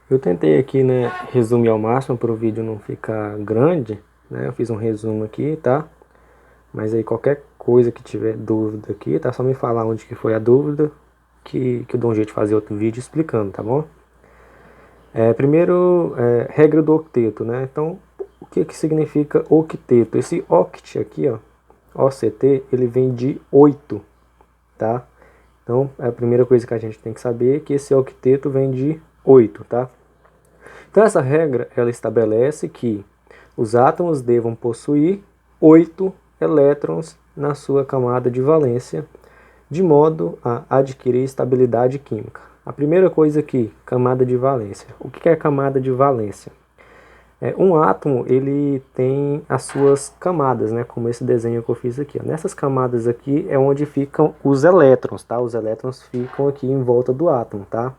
Eu tentei aqui, né, resumir ao máximo para o vídeo não ficar grande, né? Eu fiz um resumo aqui, tá? Mas aí qualquer coisa que tiver dúvida aqui, tá? Só me falar onde que foi a dúvida, que eu dou um jeito de fazer outro vídeo explicando, tá bom? Primeiro, regra do octeto, né? Então, o que que significa octeto? Esse oct aqui, ó, OCT, ele vem de 8, tá? Então, a primeira coisa que a gente tem que saber é que esse octeto vem de 8, tá? Então essa regra ela estabelece que os átomos devam possuir 8 elétrons na sua camada de valência, de modo a adquirir estabilidade química. A primeira coisa aqui, camada de valência. O que é camada de valência? Um átomo ele tem as suas camadas, né? Como esse desenho que eu fiz aqui. Nessas camadas aqui é onde ficam os elétrons, tá? Os elétrons ficam aqui em volta do átomo, tá?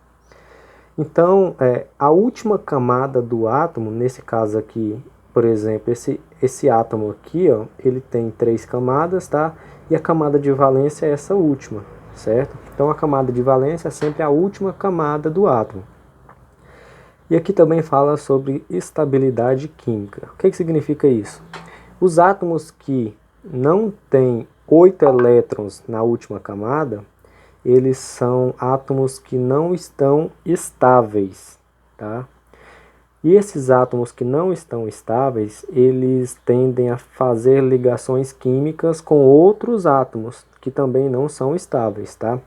Então, a última camada do átomo, nesse caso aqui, por exemplo, esse átomo aqui, ó, ele tem 3 camadas, tá? E a camada de valência é essa última, certo? Então, a camada de valência é sempre a última camada do átomo. E aqui também fala sobre estabilidade química. O que significa isso? Os átomos que não têm 8 elétrons na última camada, eles são átomos que não estão estáveis, tá? E esses átomos que não estão estáveis, eles tendem a fazer ligações químicas com outros átomos que também não são estáveis, tá?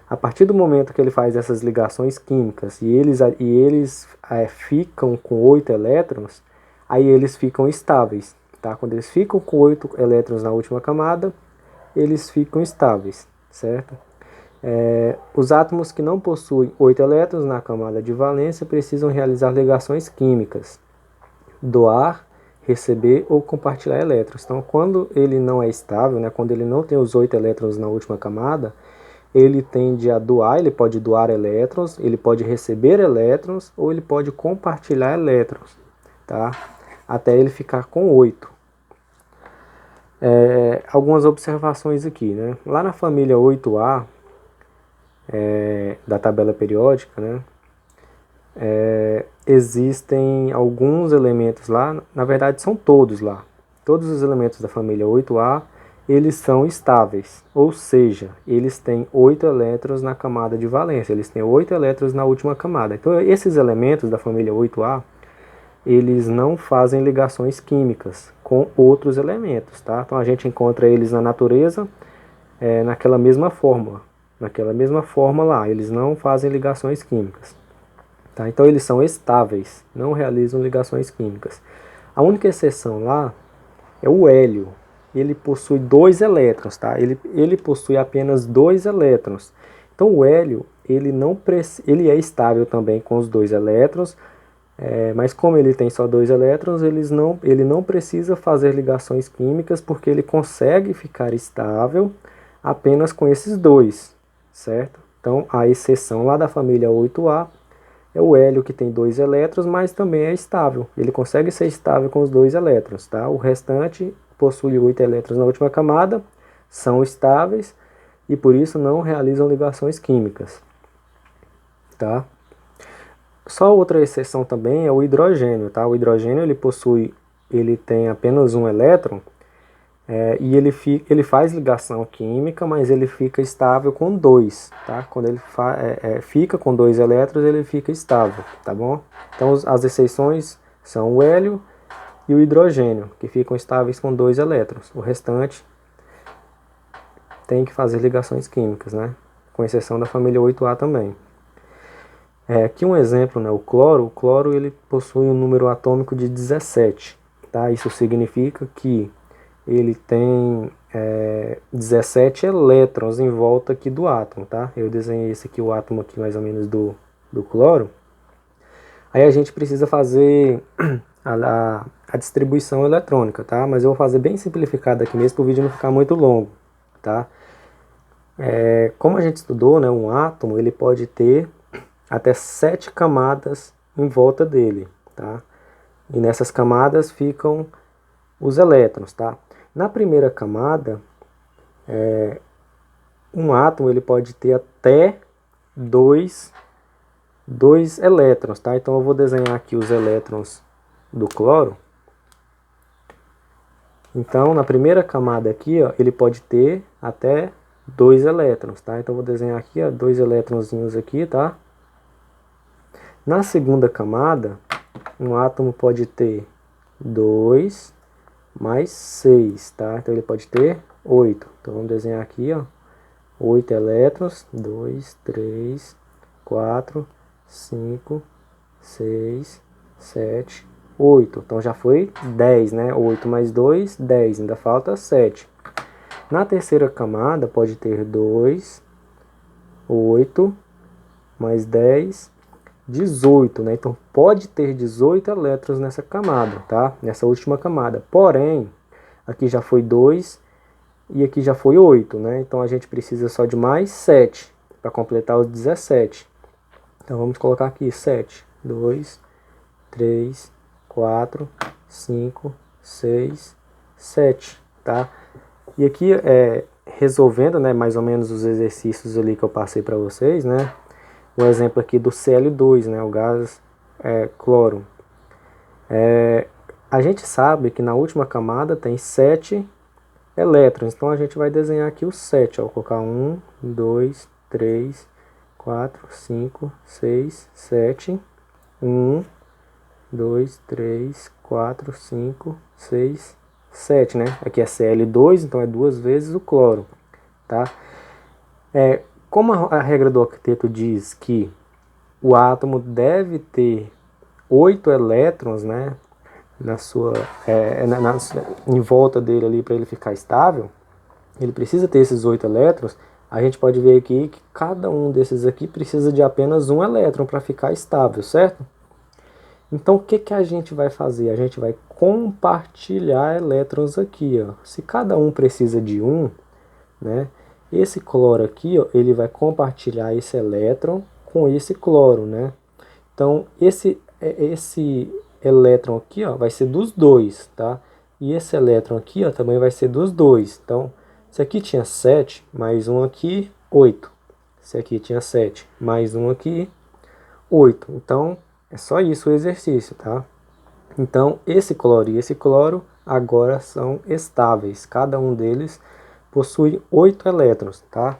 A partir do momento que ele faz essas ligações químicas e eles ficam com 8 elétrons, aí eles ficam estáveis, tá? Quando eles ficam com 8 elétrons na última camada, eles ficam estáveis, certo? Os átomos que não possuem 8 elétrons na camada de valência precisam realizar ligações químicas, doar, receber ou compartilhar elétrons. Então, quando ele não é estável, né, quando ele não tem os 8 elétrons na última camada, ele tende a doar, ele pode doar elétrons, ele pode receber elétrons ou ele pode compartilhar elétrons, tá? Até ele ficar com 8. Algumas observações aqui, né? Lá na família 8A, da tabela periódica, né? Existem alguns elementos lá, na verdade são todos lá. Todos os elementos da família 8A, eles são estáveis, ou seja, eles têm 8 elétrons na camada de valência, eles têm 8 elétrons na última camada. Então esses elementos da família 8A, eles não fazem ligações químicas com outros elementos, tá? Então a gente encontra eles na natureza, naquela mesma fórmula. Naquela mesma forma lá, eles não fazem ligações químicas. Tá? Então eles são estáveis, não realizam ligações químicas. A única exceção lá é o hélio. Ele possui 2 elétrons, tá? Ele possui apenas 2 elétrons. Então o hélio ele é estável também com os 2 elétrons, mas como ele tem só 2 elétrons, ele não precisa fazer ligações químicas porque ele consegue ficar estável apenas com esses dois, certo? Então a exceção lá da família 8A é o hélio que tem 2 elétrons, mas também é estável. Ele consegue ser estável com os 2 elétrons, tá? O restante possui 8 elétrons na última camada, são estáveis e por isso não realizam ligações químicas, tá? Só outra exceção também é o hidrogênio, tá? O hidrogênio ele tem apenas um elétron, e ele faz ligação química, mas ele fica estável com 2, tá? Quando ele fica com 2 elétrons, ele fica estável, tá bom? Então as exceções são o hélio e o hidrogênio, que ficam estáveis com 2 elétrons. O restante tem que fazer ligações químicas, né? Com exceção da família 8A também. Aqui um exemplo, né? O cloro ele possui um número atômico de 17, tá? Isso significa que ele tem 17 elétrons em volta aqui do átomo, tá? Eu desenhei esse aqui, o átomo aqui mais ou menos do cloro. Aí a gente precisa fazer a distribuição eletrônica, tá? Mas eu vou fazer bem simplificado aqui mesmo para o vídeo não ficar muito longo, tá? Como a gente estudou, né, um átomo ele pode ter até 7 camadas em volta dele, tá? E nessas camadas ficam os elétrons, tá? Na primeira camada, um átomo ele pode ter até 2 2 elétrons, tá? Então eu vou desenhar aqui os elétrons do cloro. Então, na primeira camada aqui, ó, ele pode ter até 2 elétrons, tá? Então eu vou desenhar aqui, ó, 2 elétronzinhos aqui, tá? Na segunda camada, um átomo pode ter 2 mais 6, tá? Então ele pode ter 8. Então vamos desenhar aqui, ó, 8 elétrons, 2, 3, 4, 5, 6, 7, 8. Então já foi 10, né? 8 mais 2, 10. Ainda falta 7. Na terceira camada pode ter 2, 8, mais 10, 18, né? Então pode ter 18 elétrons nessa camada, tá? Nessa última camada. Porém, aqui já foi 2 e aqui já foi 8, né? Então a gente precisa só de mais 7 para completar os 17. Então vamos colocar aqui 7, 2, 3, 4, 5, 6, 7, tá? E aqui, resolvendo, né, mais ou menos os exercícios ali que eu passei para vocês, né? Um exemplo aqui do Cl2, né, o gás cloro. A gente sabe que na última camada tem 7 elétrons, então a gente vai desenhar aqui os 7, ó, vou colocar 1, 2, 3, 4, 5, 6, 7, 1, 2, 3, 4, 5, 6, 7, né? Aqui é Cl2, então é 2 vezes o cloro, tá? Como a regra do octeto diz que o átomo deve ter 8 elétrons, né, em volta dele ali para ele ficar estável, ele precisa ter esses 8 elétrons. A gente pode ver aqui que cada um desses aqui precisa de apenas um elétron para ficar estável, certo? Então o que a gente vai fazer? A gente vai compartilhar elétrons aqui, ó. Se cada um precisa de um, né, esse cloro aqui, ó, ele vai compartilhar esse elétron com esse cloro, né? Então esse elétron aqui, ó, vai ser dos dois, tá? E esse elétron aqui, ó, também vai ser dos dois. Então, se aqui tinha 7, mais um aqui, 8. Se aqui tinha 7, mais um aqui, 8. Então, é só isso o exercício, tá? Então, esse cloro e esse cloro agora são estáveis. Cada um deles possui 8 elétrons, tá?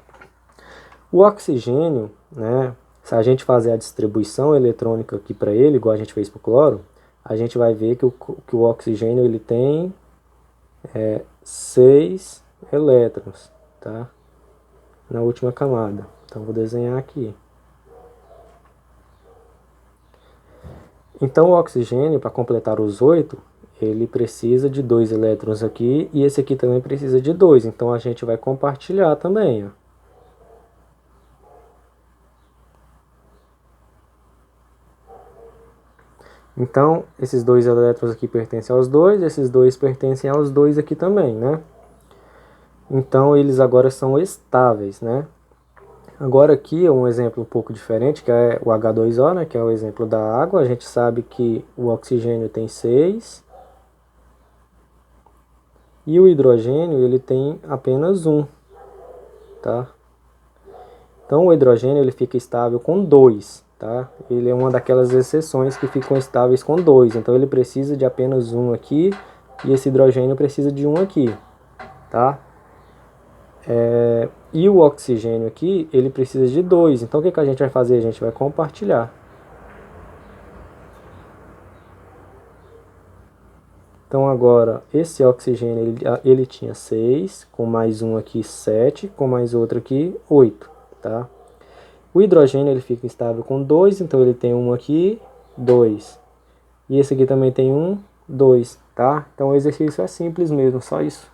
O oxigênio, né? Se a gente fazer a distribuição eletrônica aqui para ele, igual a gente fez para o cloro, a gente vai ver que o oxigênio ele tem 6 elétrons, tá? Na última camada. Então, vou desenhar aqui. Então, o oxigênio, para completar os 8, ele precisa de 2 elétrons aqui, e esse aqui também precisa de 2. Então, a gente vai compartilhar também, ó. Então, esses 2 elétrons aqui pertencem aos 2, esses 2 pertencem aos 2 aqui também, né? Então, eles agora são estáveis, né? Agora aqui é um exemplo um pouco diferente, que é o H2O, né? Que é o exemplo da água. A gente sabe que o oxigênio tem 6 e o hidrogênio ele tem apenas 1, tá? Então, o hidrogênio ele fica estável com 2. Tá? Ele é uma daquelas exceções que ficam estáveis com 2, então ele precisa de apenas um aqui, e esse hidrogênio precisa de um aqui, tá? E o oxigênio aqui, ele precisa de 2, então o que a gente vai fazer? A gente vai compartilhar. Então agora, esse oxigênio, ele tinha 6, com mais um aqui 7, com mais outro aqui 8, tá? O hidrogênio ele fica estável com 2, então ele tem um aqui, 2. E esse aqui também tem 1, 2, tá? Então o exercício é simples mesmo, só isso.